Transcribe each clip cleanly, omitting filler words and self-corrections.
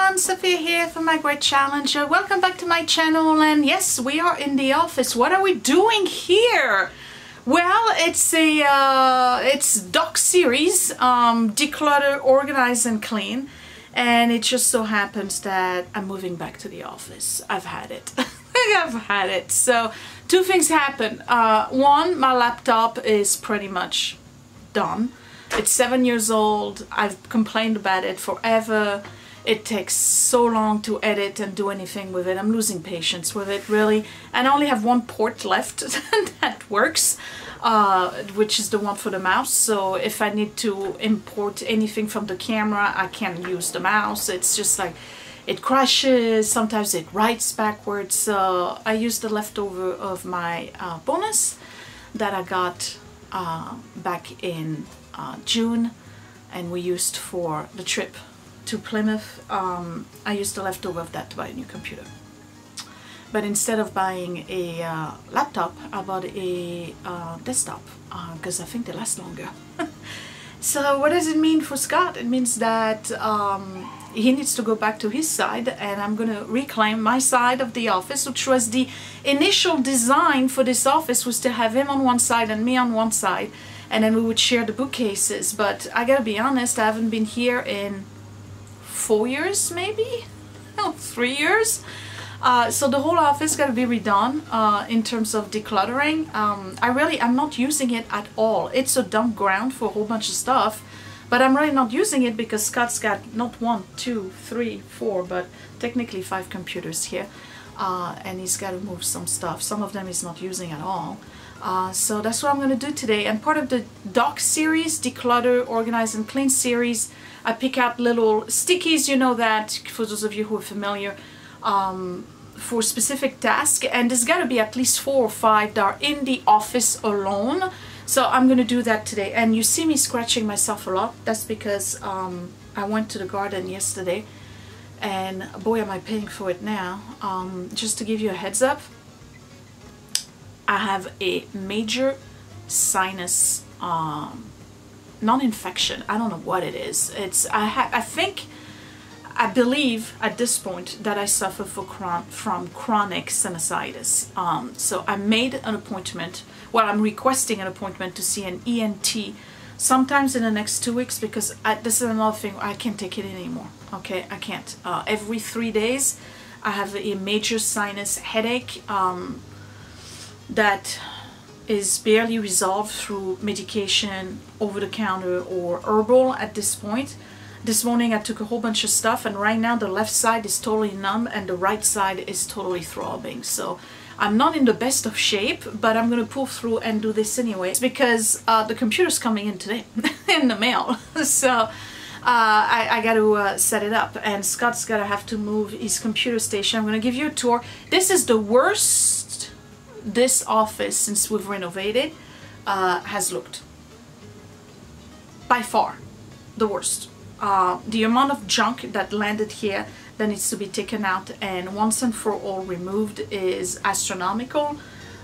everyone, Sophia here for my great challenge. Welcome back to my channel, and yes, we are in the office. What are we doing here? Well, it's D.O.C series, Declutter, Organize and Clean, and it just so happens that I'm moving back to the office. I've had it. I've had it. So two things happen. One, my laptop is pretty much done. It's 7 years old. I've complained about it forever. It takes so long to edit and do anything with it. I'm losing patience with it, really. And I only have one port left that works, which is the one for the mouse. So if I need to import anything from the camera, I can't use the mouse. It's just like, it crashes, sometimes it writes backwards. So I use the leftover of my bonus that I got back in June, and we used for the trip to Plymouth. I used the leftover of that to buy a new computer. But instead of buying a laptop, I bought a desktop because I think they last longer. So what does it mean for Scott? It means that he needs to go back to his side, and I'm going to reclaim my side of the office, which was the initial design for this office, was to have him on one side and me on one side, and then we would share the bookcases. But I gotta be honest, I haven't been here in 4 years, maybe? No, 3 years. So the whole office got to be redone in terms of decluttering. I'm not using it at all. It's a dump ground for a whole bunch of stuff, but I'm really not using it because Scott's got not 1, 2, 3, 4, but technically 5 computers here, and he's got to move some stuff. Some of them he's not using at all. So that's what I'm going to do today. And part of the D.O.C series, Declutter, Organize and Clean series, I pick out little stickies, you know that, for those of you who are familiar, for specific tasks, and there's got to be at least 4 or 5 that are in the office alone. So I'm going to do that today. And you see me scratching myself a lot. That's because I went to the garden yesterday, and boy am I paying for it now. Just to give you a heads up, I have a major sinus non-infection. I don't know what it is. I believe at this point that I suffer from chronic sinusitis. So I made an appointment. Well, I'm requesting an appointment to see an ENT sometimes in the next 2 weeks, because this is another thing. I can't take it anymore. Okay, I can't. Every 3 days I have a major sinus headache that is barely resolved through medication, over-the-counter or herbal at this point. This morning I took a whole bunch of stuff, and right now the left side is totally numb and the right side is totally throbbing. So I'm not in the best of shape, but I'm going to pull through and do this anyway. It's because the computer's coming in today in the mail. So I got to set it up, and Scott's got to have to move his computer station. I'm going to give you a tour. This is the worst this office, since we've renovated, has looked. By far the worst. The amount of junk that landed here that needs to be taken out and once and for all removed is astronomical.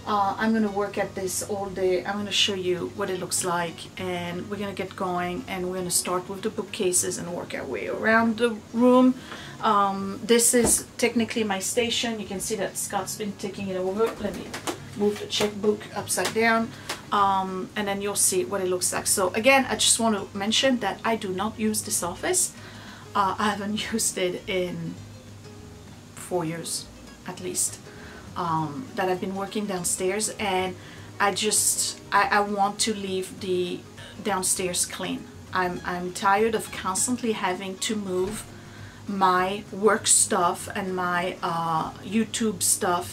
I'm going to work at this all day. I'm going to show you what it looks like, and we're going to get going, and we're going to start with the bookcases and work our way around the room. This is technically my station. You can see that Scott's been taking it over. Let me move the checkbook upside down, and then you'll see what it looks like. So again, I just want to mention that I do not use this office. I haven't used it in 4 years at least, that I've been working downstairs, and I want to leave the downstairs clean. I'm tired of constantly having to move my work stuff and my YouTube stuff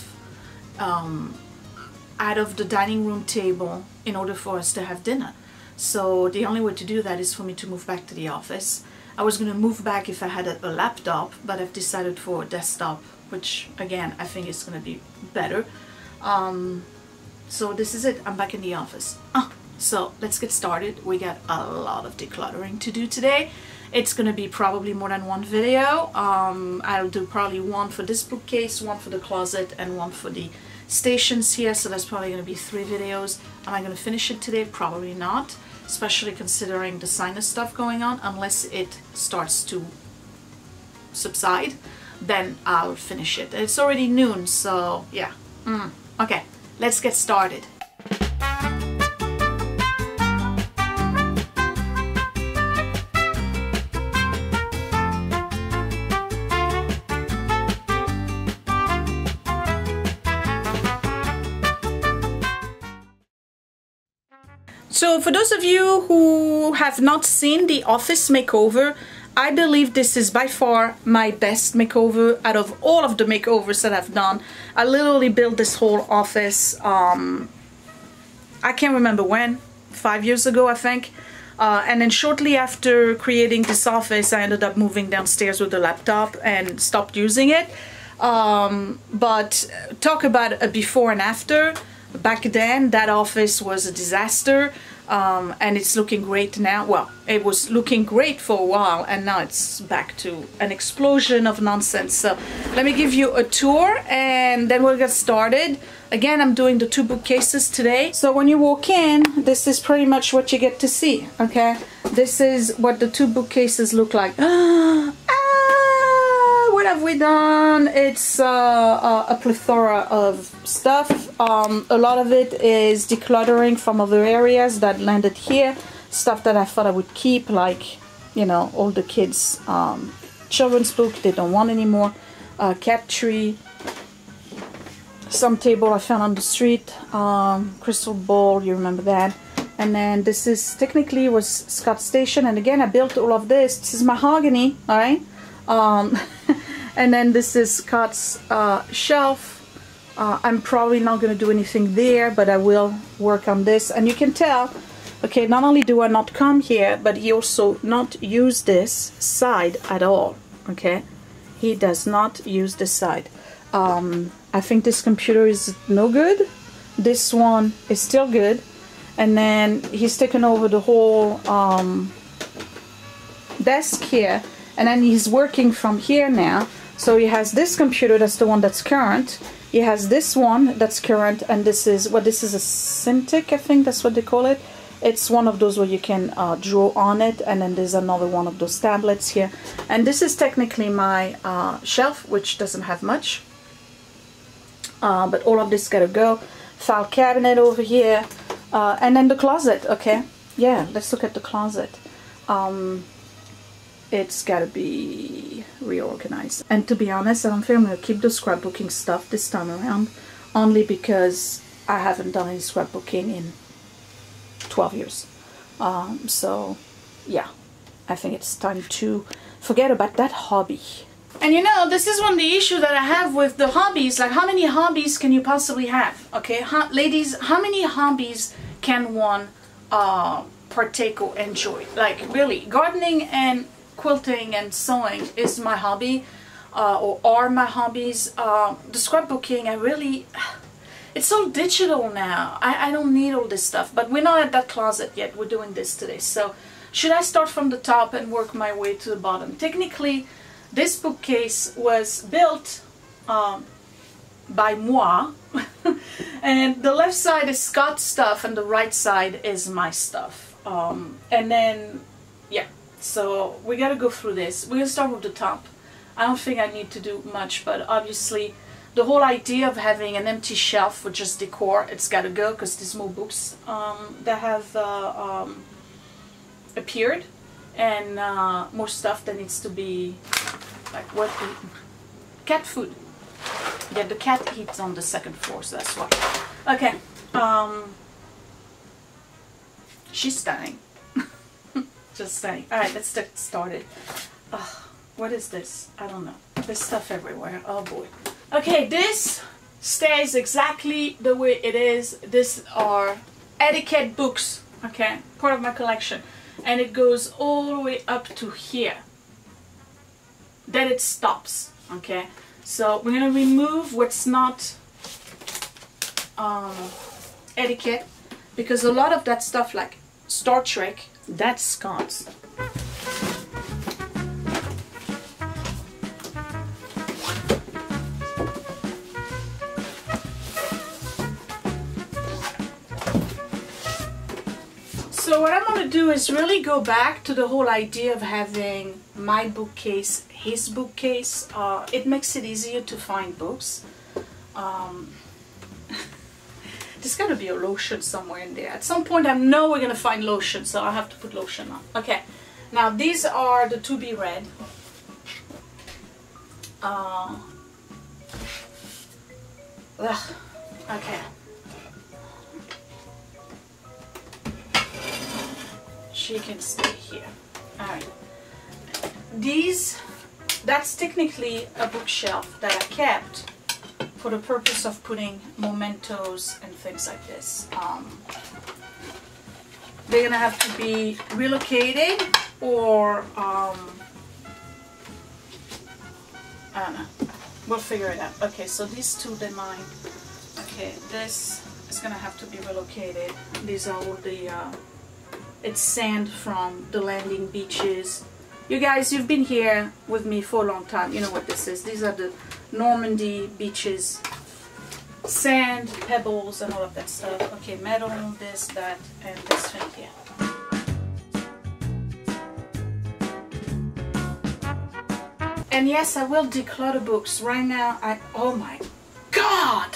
out of the dining room table in order for us to have dinner. So the only way to do that is for me to move back to the office. I was going to move back if I had a laptop, but I've decided for a desktop, which again I think is going to be better. So this is it. I'm back in the office. So let's get started. We got a lot of decluttering to do today. It's going to be probably more than one video. I'll do probably one for this bookcase, one for the closet, and one for the stations here. So that's probably going to be 3 videos. Am I going to finish it today? Probably not, especially considering the sinus stuff going on, unless it starts to subside, then I'll finish it. It's already noon, so yeah. Okay, let's get started. So for those of you who have not seen the office makeover, I believe this is by far my best makeover out of all of the makeovers that I've done. I literally built this whole office, I can't remember when, 5 years ago I think. And then shortly after creating this office, I ended up moving downstairs with the laptop and stopped using it. But talk about a before and after. Back then, that office was a disaster, and it's looking great now. Well, it was looking great for a while, and now it's back to an explosion of nonsense. So let me give you a tour, and then we'll get started. Again, I'm doing the 2 bookcases today. So when you walk in, this is pretty much what you get to see, okay? This is what the 2 bookcases look like. What have we done? It's a plethora of stuff. A lot of it is decluttering from other areas that landed here. Stuff that I thought I would keep, like, you know, all the kids' children's book they don't want anymore. Cat tree. Some table I found on the street. Crystal ball, you remember that. And then this is technically was Scott's station. And again, I built all of this. This is mahogany, all right? And then this is Scott's shelf. I'm probably not going to do anything there, but I will work on this. And you can tell, okay, not only do I not come here, but he also not use this side at all, okay? He does not use this side. I think this computer is no good. This one is still good. And then he's taken over the whole desk here. And then he's working from here now. So he has this computer, that's the one that's current. He has this one that's current, and this is what this is, a Cintiq, I think that's what they call it. It's one of those where you can draw on it, and then there's another one of those tablets here. And this is technically my shelf, which doesn't have much. But all of this gotta go. File cabinet over here. And then the closet, okay? Yeah, let's look at the closet. It's gotta be reorganized. And to be honest, I don't think I'm gonna keep the scrapbooking stuff this time around, only because I haven't done any scrapbooking in 12 years. So yeah, I think it's time to forget about that hobby. And you know, this is one of the issues that I have with the hobbies. Like, how many hobbies can you possibly have? Okay, ladies, how many hobbies can one partake or enjoy? Like, really, gardening and quilting and sewing is my hobby, or are my hobbies. The scrapbooking, it's so digital now. I don't need all this stuff, but we're not at that closet yet. We're doing this today. So should I start from the top and work my way to the bottom? Technically, this bookcase was built by moi, and the left side is Scott's stuff and the right side is my stuff. And then, yeah. So we gotta go through this. We're gonna start with the top. I don't think I need to do much, but obviously the whole idea of having an empty shelf with just decor, it's gotta go, because there's more books that have appeared, and more stuff that needs to be, like, what? Cat food. Yeah, the cat eats on the 2nd floor, so that's why. Okay. She's stunning. Just saying. Alright, let's get started. What is this? I don't know. There's stuff everywhere. Oh boy. Okay, this stays exactly the way it is. These are etiquette books, okay? Part of my collection. And it goes all the way up to here. Then it stops, okay? So we're going to remove what's not etiquette, because a lot of that stuff, like Star Trek, that's Scott's. So what I'm going to do is really go back to the whole idea of having my bookcase his bookcase. It makes it easier to find books. There's gotta be a lotion somewhere in there. At some point I know we're gonna find lotion, so I have to put lotion on. Okay, now these are the to be read. Okay. She can stay here. Alright. That's technically a bookshelf that I kept for the purpose of putting mementos and things like this. They're gonna have to be relocated, or I don't know. We'll figure it out. Okay, so these two, they're mine. Okay, this is gonna have to be relocated. These are all the it's sand from the landing beaches. You guys, you've been here with me for a long time. You know what this is. These are the Normandy beaches. Sand, pebbles, and all of that stuff. Okay, metal, this, that, and this thing here. And yes, I will declutter books. Right now, oh my God!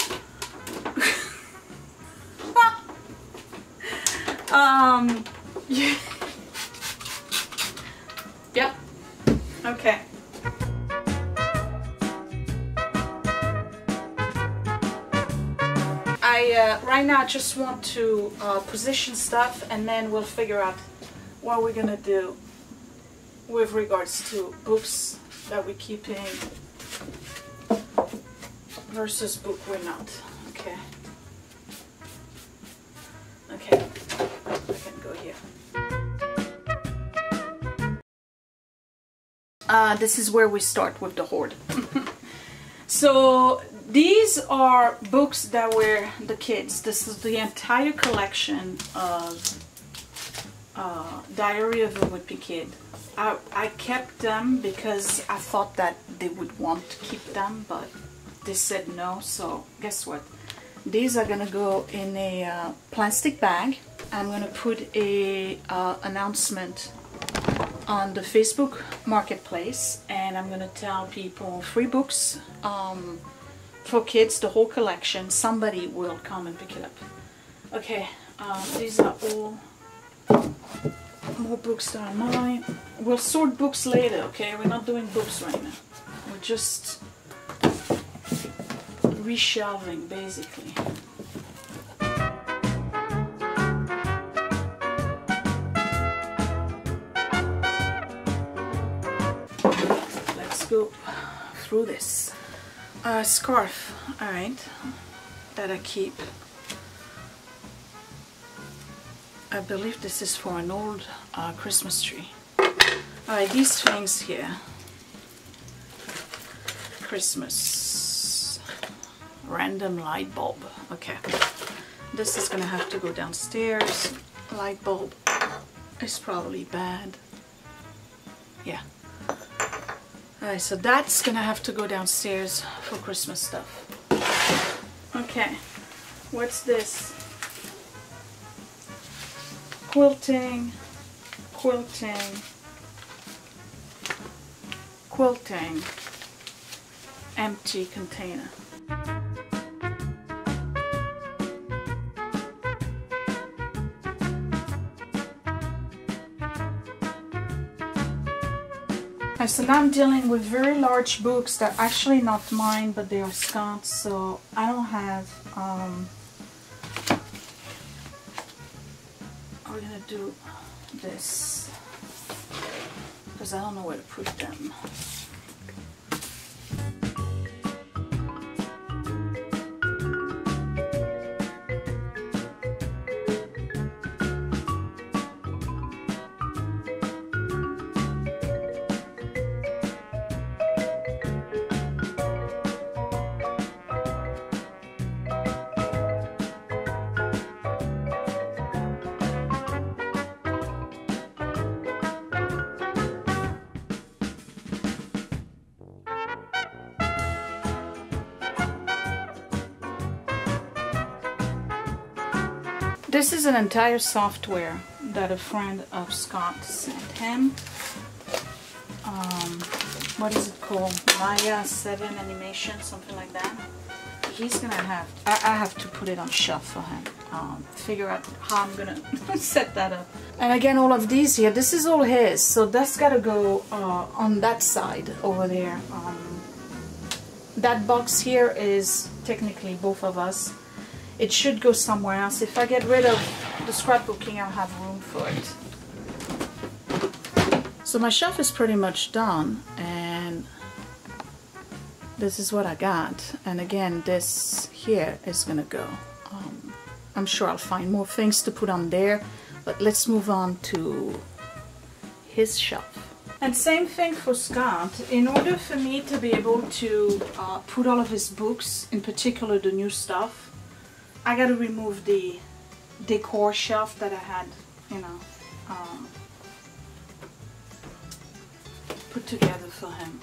Yeah. Yep. Okay. Right now I just want to position stuff, and then we'll figure out what we're gonna do with regards to books that we're keeping versus book we're not. Okay. Okay. I can go here. This is where we start with the hoard. So these are books that were the kids. This is the entire collection of Diary of a Wimpy Kid. I kept them because I thought that they would want to keep them, but they said no. So guess what? These are gonna go in a plastic bag. I'm gonna put a announcement on the Facebook Marketplace, and I'm gonna tell people free books for kids, the whole collection. Somebody will come and pick it up. Okay, these are all more books that are mine. We'll sort books later, okay? We're not doing books right now. We're just reshelving, basically. Let's go through this. Scarf, alright, that I keep. I believe this is for an old Christmas tree. Alright, these things here. Christmas random light bulb. Okay, this is gonna have to go downstairs. Light bulb is probably bad. Yeah. Alright, so that's gonna have to go downstairs for Christmas stuff. Okay, what's this? Quilting, quilting, quilting, empty container. So now I'm dealing with very large books that are actually not mine, but they are Scott's, so I don't have, we're gonna do this, because I don't know where to put them. This is an entire software that a friend of Scott sent him. what is it called? Maya 7 animation, something like that. He's gonna have, I have to put it on shelf for him. Figure out how I'm gonna set that up. And again, all of these here, this is all his, so that's gotta go on that side over there. That box here is technically both of us. It should go somewhere else. If I get rid of the scrapbooking, I'll have room for it. So my shelf is pretty much done, and this is what I got. And again, this here is gonna go. I'm sure I'll find more things to put on there, but let's move on to his shelf. And same thing for Scott. In order for me to be able to put all of his books, in particular the new stuff, I gotta remove the decor shelf that I had, you know, put together for him.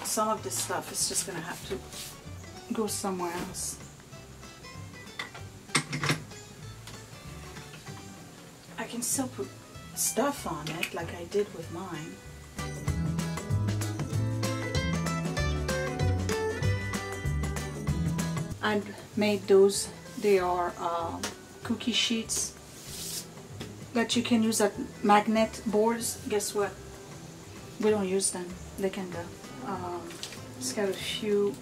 Some of this stuff is just gonna have to go somewhere else. I can still put stuff on it like I did with mine. I made those. They are cookie sheets that you can use at magnet boards. Guess what? We don't use them. They can go. It's got a few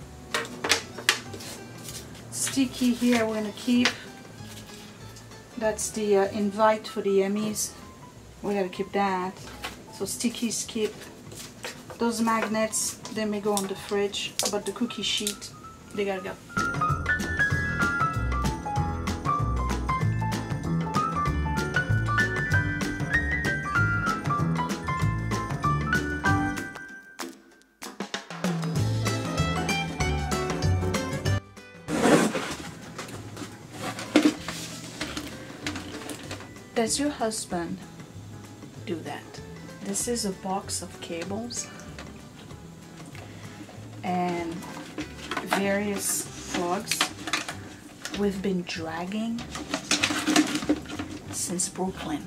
sticky here we're gonna keep. That's the invite for the Emmys. We gotta keep that. So stickies keep. Those magnets, they may go on the fridge, but the cookie sheet, they gotta go. Does your husband do that? This is a box of cables and various plugs we've been dragging since Brooklyn.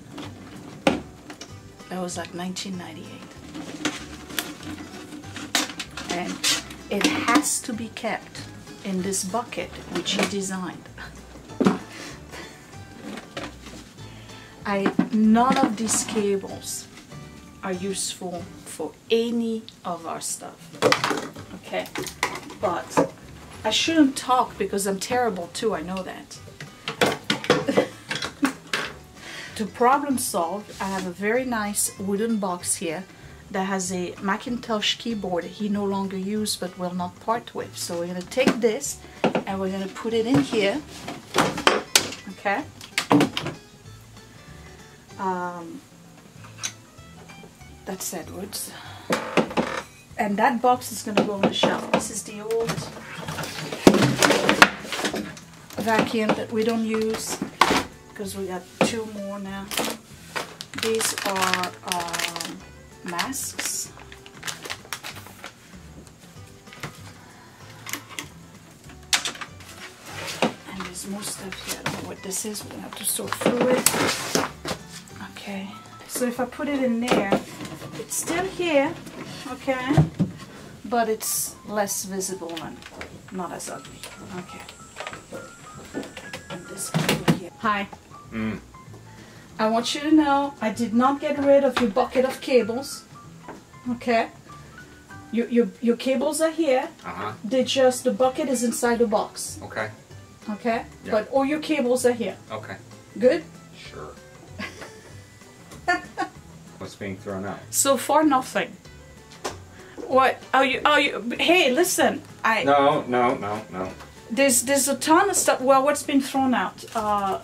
That was like 1998. And it has to be kept in this bucket which he designed. None of these cables are useful for any of our stuff, okay? But I shouldn't talk because I'm terrible too, I know that. To problem solve, I have a very nice wooden box here that has a Macintosh keyboard he no longer uses but will not part with. So we're going to take this and we're going to put it in here, okay? That's Edwards, and that box is going to go on the shelf. This is the old vacuum that we don't use because we got 2 more now. These are masks. And there's more stuff here. I don't know what this is. We're going to have to sort through it. Okay, so if I put it in there, it's still here, okay, but it's less visible and not as ugly. Okay. And this over here. Hi. I want you to know I did not get rid of your bucket of cables. Okay. Your cables are here. They just, the bucket is inside the box. Okay. Okay. Yep. But all your cables are here. Okay. Good. Sure. What's being thrown out? So far, nothing. What? Are you? Hey, listen. No. There's a ton of stuff. Well, what's been thrown out?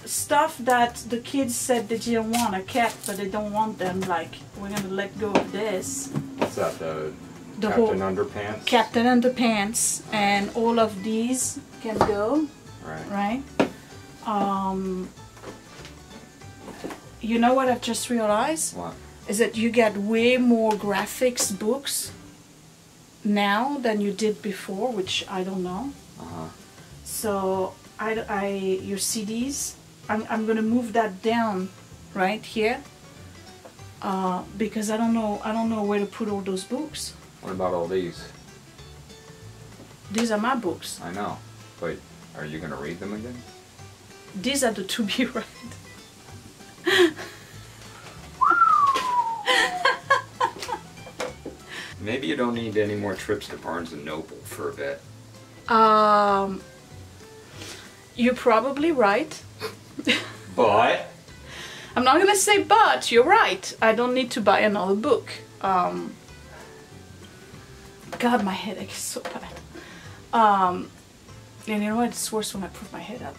Stuff that the kids said they didn't want. I kept, but they don't want them. Like, we're gonna let go of this. What's that? The Captain whole Underpants? Captain Underpants, and all of these can go. Right. You know what I've just realized? What? Is that you get way more graphics books now than you did before, which I don't know. So your CDs, I'm gonna move that down right here because I don't know where to put all those books. What about all these? These are my books. I know, but are you gonna read them again? These are the to be read. Maybe you don't need any more trips to Barnes & Noble for a bit. You're probably right. But? I'm not gonna say but, you're right. I don't need to buy another book. God, my headache is so bad. And you know what, it's worse when I put my head up.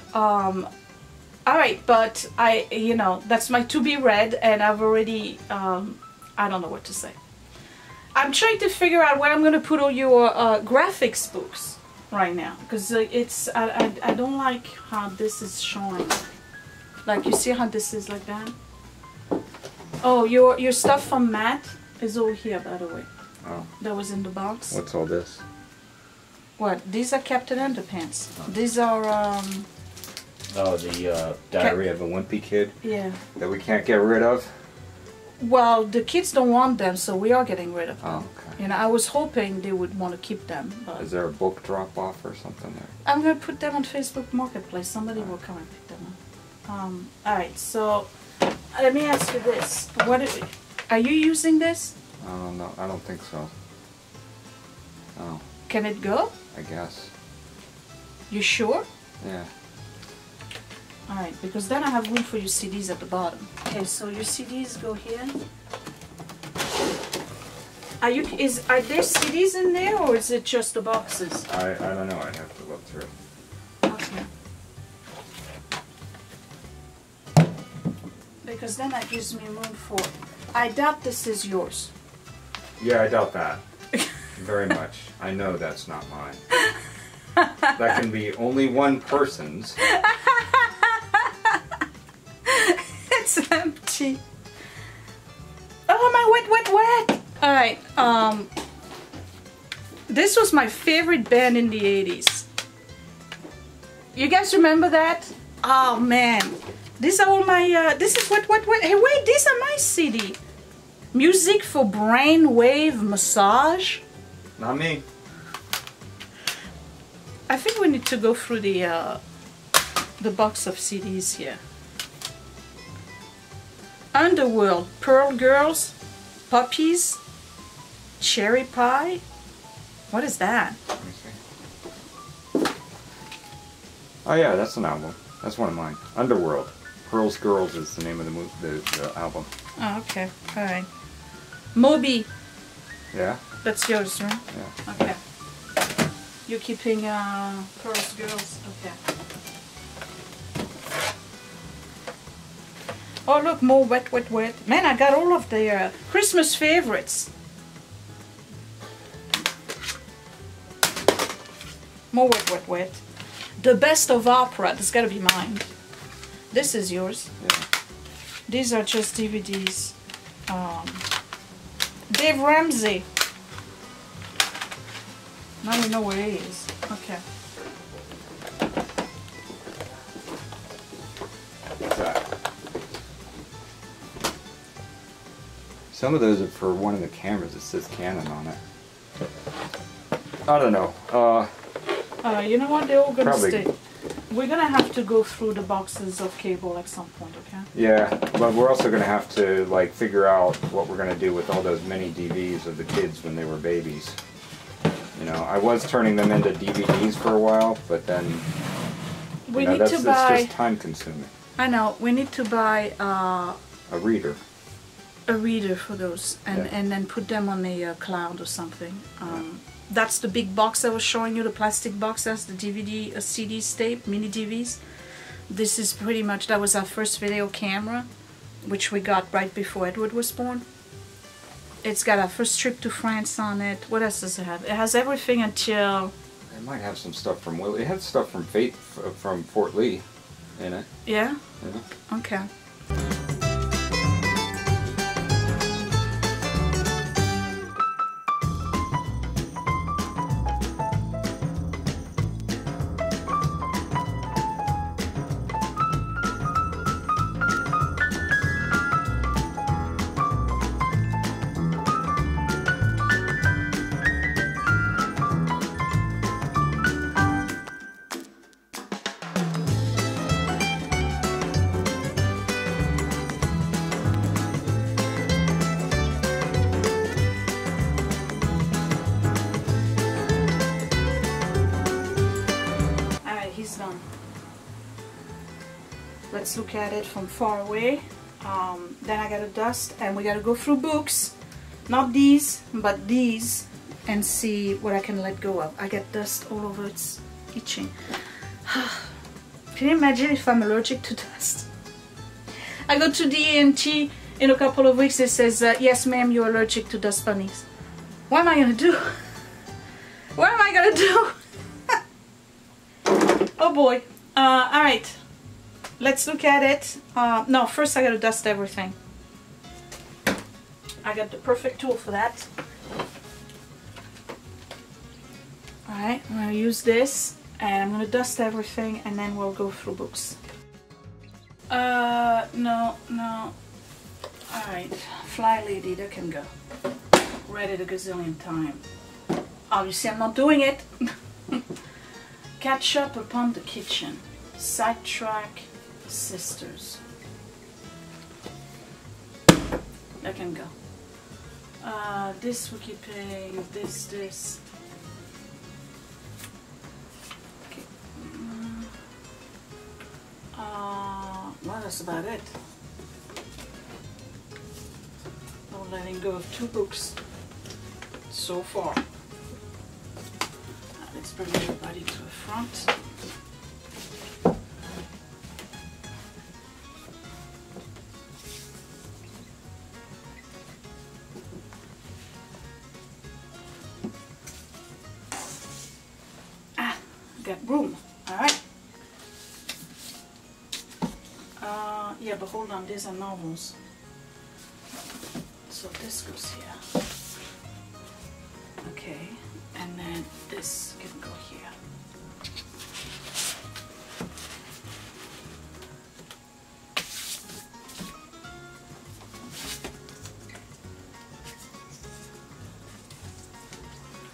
Alright, but you know, that's my to be read, and I've already, I don't know what to say. I'm trying to figure out where I'm gonna put all your graphics books right now, because it's, I don't like how this is showing. Like, you see how this is like that? Oh, your stuff from Matt is all here, by the way. Oh. That was in the box. What's all this? What? These are Captain Underpants. Oh. These are, Oh, the Diary of a Wimpy Kid? Yeah. That we can't get rid of? Well, the kids don't want them, so we are getting rid of them. Oh, okay. You know, I was hoping they would want to keep them, but... Is there a book drop-off or something there? I'm going to put them on Facebook Marketplace. Somebody will come and pick them up. Alright, so let me ask you this. Are you using this? I don't know. I don't think so. Oh. Can it go? I guess. You sure? Yeah. Alright, because then I have room for your CDs at the bottom. Okay, so your CDs go here. Are there CDs in there, or is it just the boxes? I don't know. I'd have to look through. Okay. Because then that gives me room for... I doubt this is yours. Yeah, I doubt that. Very much. I know that's not mine. That can be only one person's. It's empty. Oh, my wet. Alright, this was my favorite band in the 80s. You guys remember that? Oh, man. These are all my, this is what, hey, wait, these are my CD. Music for brainwave massage. Not me. I think we need to go through the box of CDs here. Underworld, Pearl Girls, Puppies, Cherry Pie. What is that? Let me see. Oh yeah, that's an album. That's one of mine. Underworld. Pearl's Girls is the name of the album. Oh, okay. Alright. Moby. Yeah? That's yours, right? Yeah. Okay. You're keeping Pearl's Girls. Okay. Oh, look, more wet. Man, I got all of the Christmas favorites. More wet. The best of opera. That's gotta be mine. This is yours. Yeah. These are just DVDs. Dave Ramsey. Now we know where he is. Okay. What's that? Some of those are for one of the cameras. It says Canon on it. I don't know. You know what? They're all gonna Probably. stay. We're gonna have to go through the boxes of cable at some point, okay? Yeah, but we're also going to have to like figure out what we're going to do with all those mini DVDs of the kids when they were babies. You know, I was turning them into DVDs for a while, but then We need to buy. It's just time consuming. I know. We need to buy A reader. a reader for those, and Yeah. and then put them on a cloud or something. That's the big box I was showing you, the plastic box. That's the DVD, CDs tape, mini DVs. This is pretty much, that was our first video camera, which we got right before Edward was born. It's got our first trip to France on it. What else does it have? It has everything until... It might have some stuff from Willie. It had stuff from from Fort Lee in it. Yeah? Yeah. Okay. Let's look at it from far away. Then I gotta dust, and we gotta go through books, not these, but these, and see what I can let go of. I get dust all over, it's itching. Can you imagine if I'm allergic to dust? I go to the ENT in a couple of weeks, it says, yes ma'am, you're allergic to dust bunnies. What am I gonna do? What am I gonna do? Oh boy. Alright. Let's look at it. No, first I gotta dust everything. I got the perfect tool for that. Alright, I'm gonna use this and I'm gonna dust everything and then we'll go through books. No. Alright, Fly Lady, that can go. Read it a gazillion times. Obviously I'm not doing it. Catch Up Upon the Kitchen. Sidetrack Sisters. That can go. This we're keeping, this. Okay. Well, that's about it. No letting go of 2 books so far. Let's bring everybody to the front. Got room. Alright. Yeah, but hold on, these are novels. So this goes here. Okay, and then this can go here.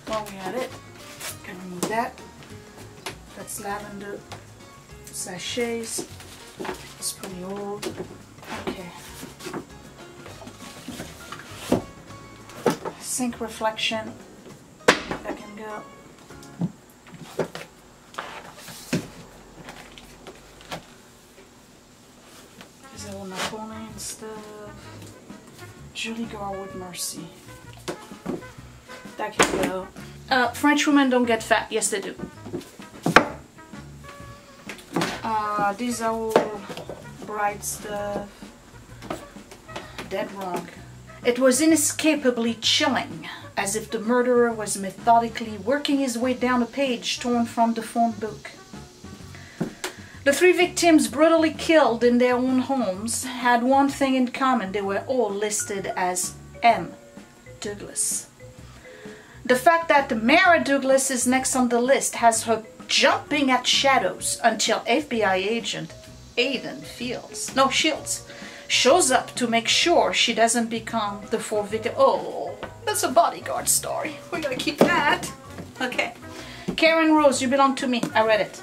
While we're at it, can remove that. That's lavender sachets. It's pretty old. Okay. Sink reflection. That can go. Is it all Napoleon stuff? Julie Garwood Mercy. That can go. French women don't get fat. Yes, they do. These are all bright stuff. Dead wrong. It was inescapably chilling, as if the murderer was methodically working his way down a page torn from the phone book. The 3 victims brutally killed in their own homes had one thing in common. They were all listed as M. Douglas. The fact that Mara Douglas is next on the list has her jumping at shadows until FBI agent Aidan Shields shows up to make sure she doesn't become the 4th victim. Oh, that's a bodyguard story. We're gonna keep that. Okay. Karen Rose, You Belong to Me. I read it.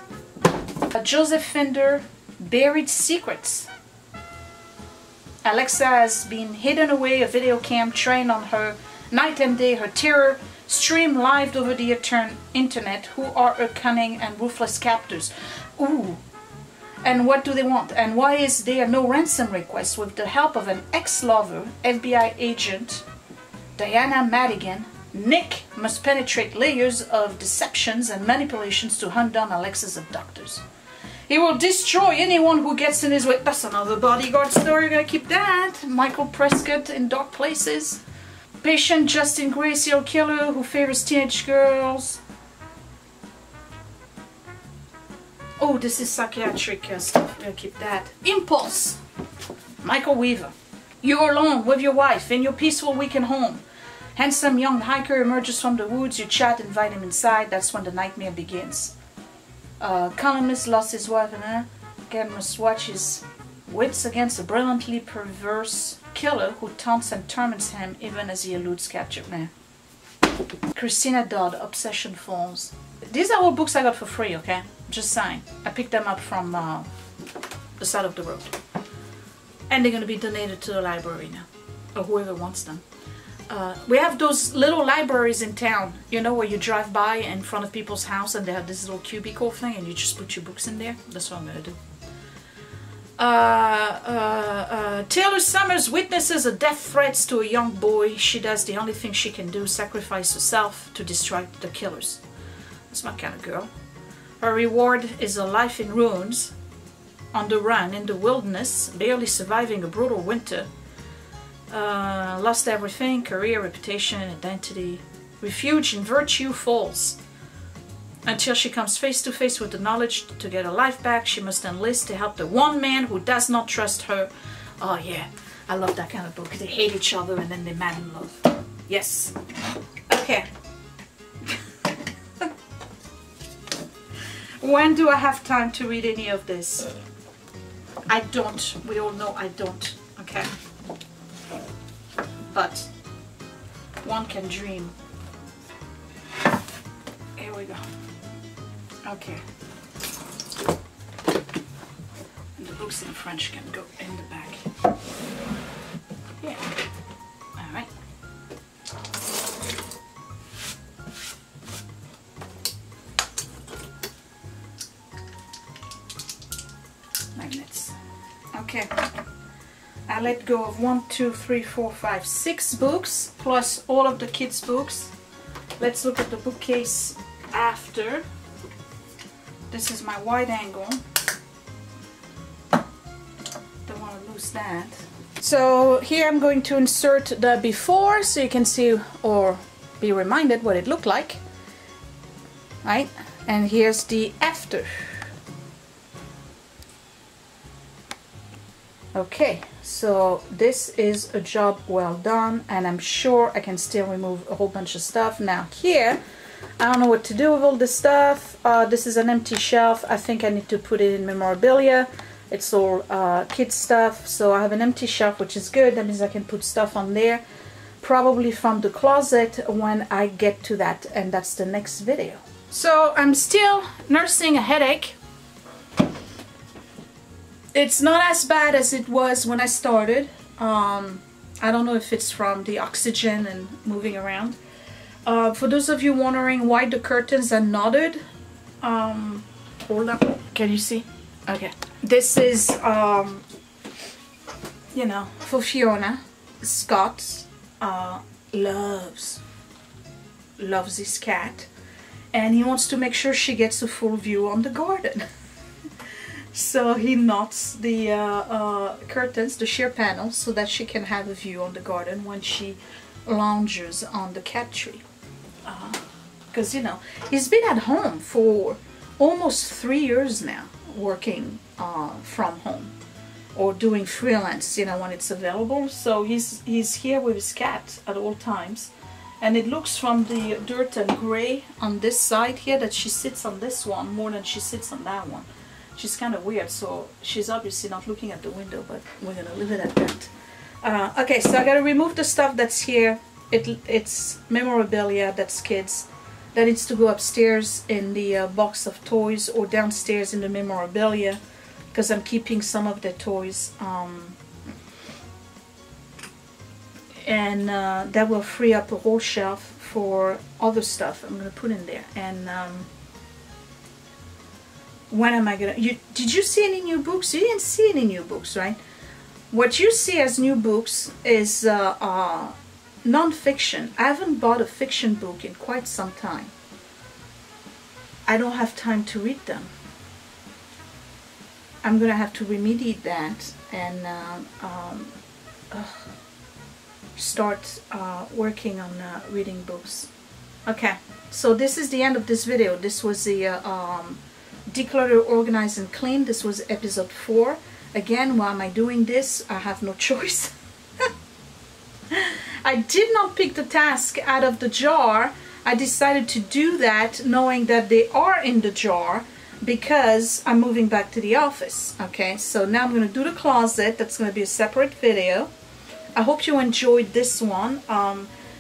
Joseph Finder, Buried Secrets. Alexa has been hidden away, a video cam trained on her night and day. Her terror stream live over the internet. Who are her cunning and ruthless captors? Ooh. And what do they want? And why is there no ransom request? With the help of an ex-lover, FBI agent Diana Madigan, Nick must penetrate layers of deceptions and manipulations to hunt down Alexa's abductors. He will destroy anyone who gets in his way. That's another bodyguard story. Gotta keep that. Michael Prescott in Dark Places. Patient Justin Gray, serial killer who favors teenage girls. Oh, this is psychiatric stuff. We'll keep that. Impulse. Michael Weaver. You're alone with your wife in your peaceful weekend home. Handsome young hiker emerges from the woods. You chat, invite him inside. That's when the nightmare begins. Columnist lost his wife and again must watch his wits against a brilliantly perverse killer who taunts and torments him even as he eludes capture. Christina Dodd, Obsession Falls. These are all books I got for free, okay? Just saying. I picked them up from the side of the road. And they're going to be donated to the library now. Or whoever wants them. We have those little libraries in town, you know, where you drive by in front of people's house and they have this little cubicle thing and you just put your books in there. That's what I'm going to do. Taylor Summers witnesses a death threats to a young boy. She does the only thing she can do, sacrifice herself to distract the killers. That's my kind of girl. Her reward is a life in ruins, on the run in the wilderness, barely surviving a brutal winter. Lost everything, career, reputation, identity. Refuge in virtue falls. Until she comes face to face with the knowledge to get her life back, she must enlist to help the one man who does not trust her. Oh yeah, I love that kind of book. They hate each other and then they're mad in love. Yes. Okay. When do I have time to read any of this? I don't. We all know I don't. Okay. But one can dream. Here we go. Okay. And the books in French can go in the back. Yeah. All right. Magnets. Okay. I let go of 1, 2, 3, 4, 5, 6 books plus all of the kids' books. Let's look at the bookcase after. This is my wide angle. Don't want to lose that. So here I'm going to insert the before so you can see or be reminded what it looked like. Right? And here's the after. Okay, so this is a job well done, and I'm sure I can still remove a whole bunch of stuff. Now here, I don't know what to do with all this stuff. This is an empty shelf. I think I need to put it in memorabilia. It's all kids stuff, so I have an empty shelf, which is good. That means I can put stuff on there, probably from the closet when I get to that, and that's the next video. So I'm still nursing a headache. It's not as bad as it was when I started. I don't know if it's from the oxygen and moving around. For those of you wondering why the curtains are knotted, hold up, can you see? Okay, this is, you know, for Fiona. Scott loves this cat, and he wants to make sure she gets a full view on the garden. So he knots the curtains, the sheer panels, so that she can have a view on the garden when she lounges on the cat tree. Because, you know, he's been at home for almost 3 years now, working from home or doing freelance, you know, when it's available. So he's here with his cat at all times. And it looks from the dirt and gray on this side here that she sits on this one more than she sits on that one. She's kind of weird, so she's obviously not looking at the window, but we're gonna leave it at that. Okay, so I gotta remove the stuff that's here. It's memorabilia, that's kids. That needs to go upstairs in the box of toys, or downstairs in the memorabilia, because I'm keeping some of the toys. And that will free up a whole shelf for other stuff I'm gonna put in there. And when am I gonna... Did you see any new books? You didn't see any new books, right? What you see as new books is non-fiction. I haven't bought a fiction book in quite some time. I don't have time to read them. I'm gonna have to remediate that and start working on reading books. Okay, so this is the end of this video. This was the Declutter, Organize and Clean. This was episode 4. Again, why am I doing this? I have no choice. I did not pick the task out of the jar. I decided to do that knowing that they are in the jar because I'm moving back to the office. Okay, so now I'm going to do the closet. That's going to be a separate video. I hope you enjoyed this one.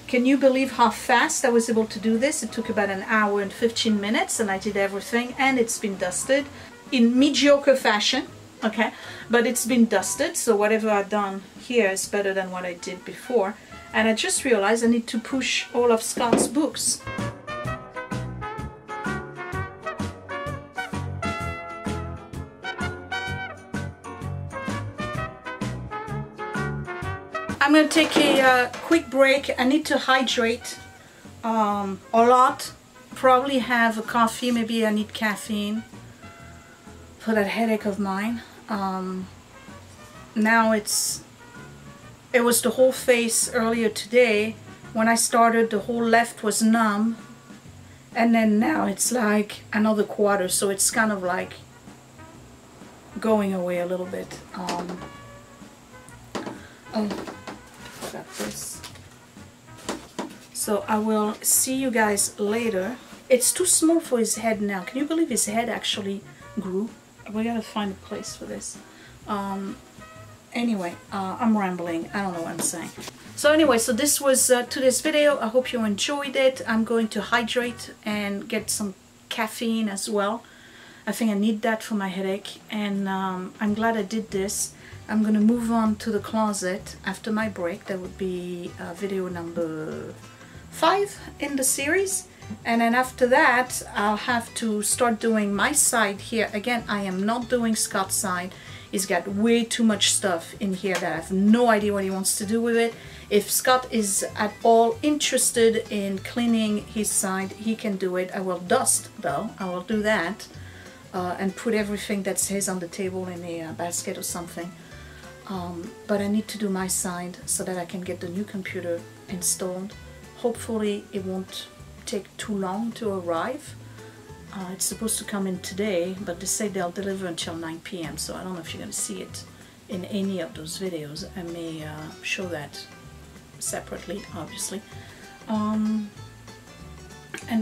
Can you believe how fast I was able to do this? It took about an hour and 15 minutes and I did everything, and it's been dusted in mediocre fashion, okay? But it's been dusted, so whatever I've done here is better than what I did before. And I just realized I need to push all of Scott's books. I'm gonna take a quick break. I need to hydrate a lot. Probably have a coffee. Maybe I need caffeine for that headache of mine. Now it was the whole face earlier today. When I started, the whole left was numb, and then now it's like another quarter, so it's kind of like going away a little bit. Oh, I forgot this. So I will see you guys later. It's too small for his head now. Can you believe his head actually grew? We gotta find a place for this. Anyway, I'm rambling. I don't know what I'm saying. So anyway, so this was today's video. I hope you enjoyed it. I'm going to hydrate and get some caffeine as well. I think I need that for my headache, and I'm glad I did this. I'm gonna move on to the closet after my break. That would be video number 5 in the series. And then after that, I'll have to start doing my side here. Again, I am not doing Scott's side. He's got way too much stuff in here that I have no idea what he wants to do with it. If Scott is at all interested in cleaning his side, he can do it. I will dust though. I will do that and put everything that's his on the table in a basket or something. But I need to do my side so that I can get the new computer installed. Hopefully it won't take too long to arrive. It's supposed to come in today, but they say they'll deliver until 9 p.m. so I don't know if you're going to see it in any of those videos. I may show that separately, obviously. And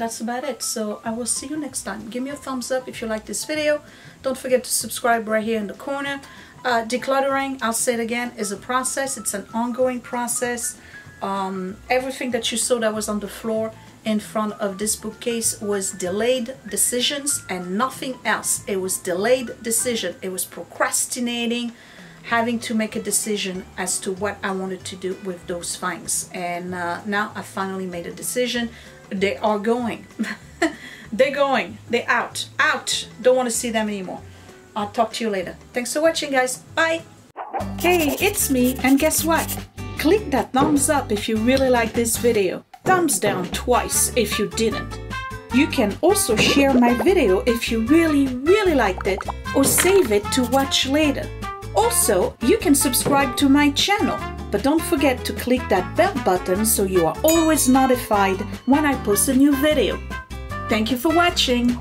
that's about it. So I will see you next time. Give me a thumbs up if you like this video. Don't forget to subscribe right here in the corner. Decluttering, I'll say it again, is a process. It's an ongoing process. Everything that you saw that was on the floor in front of this bookcase was delayed decisions and nothing else. It was delayed decision. It was procrastinating, having to make a decision as to what I wanted to do with those things. And now I finally made a decision. They are going. They're going. They're out. Out. Don't want to see them anymore. I'll talk to you later. Thanks for watching, guys. Bye. Hey, it's me, and guess what? Click that thumbs up if you really like this video. Thumbs down twice if you didn't. You can also share my video if you really liked it, or save it to watch later. Also, you can subscribe to my channel, but don't forget to click that bell button so you are always notified when I post a new video. Thank you for watching.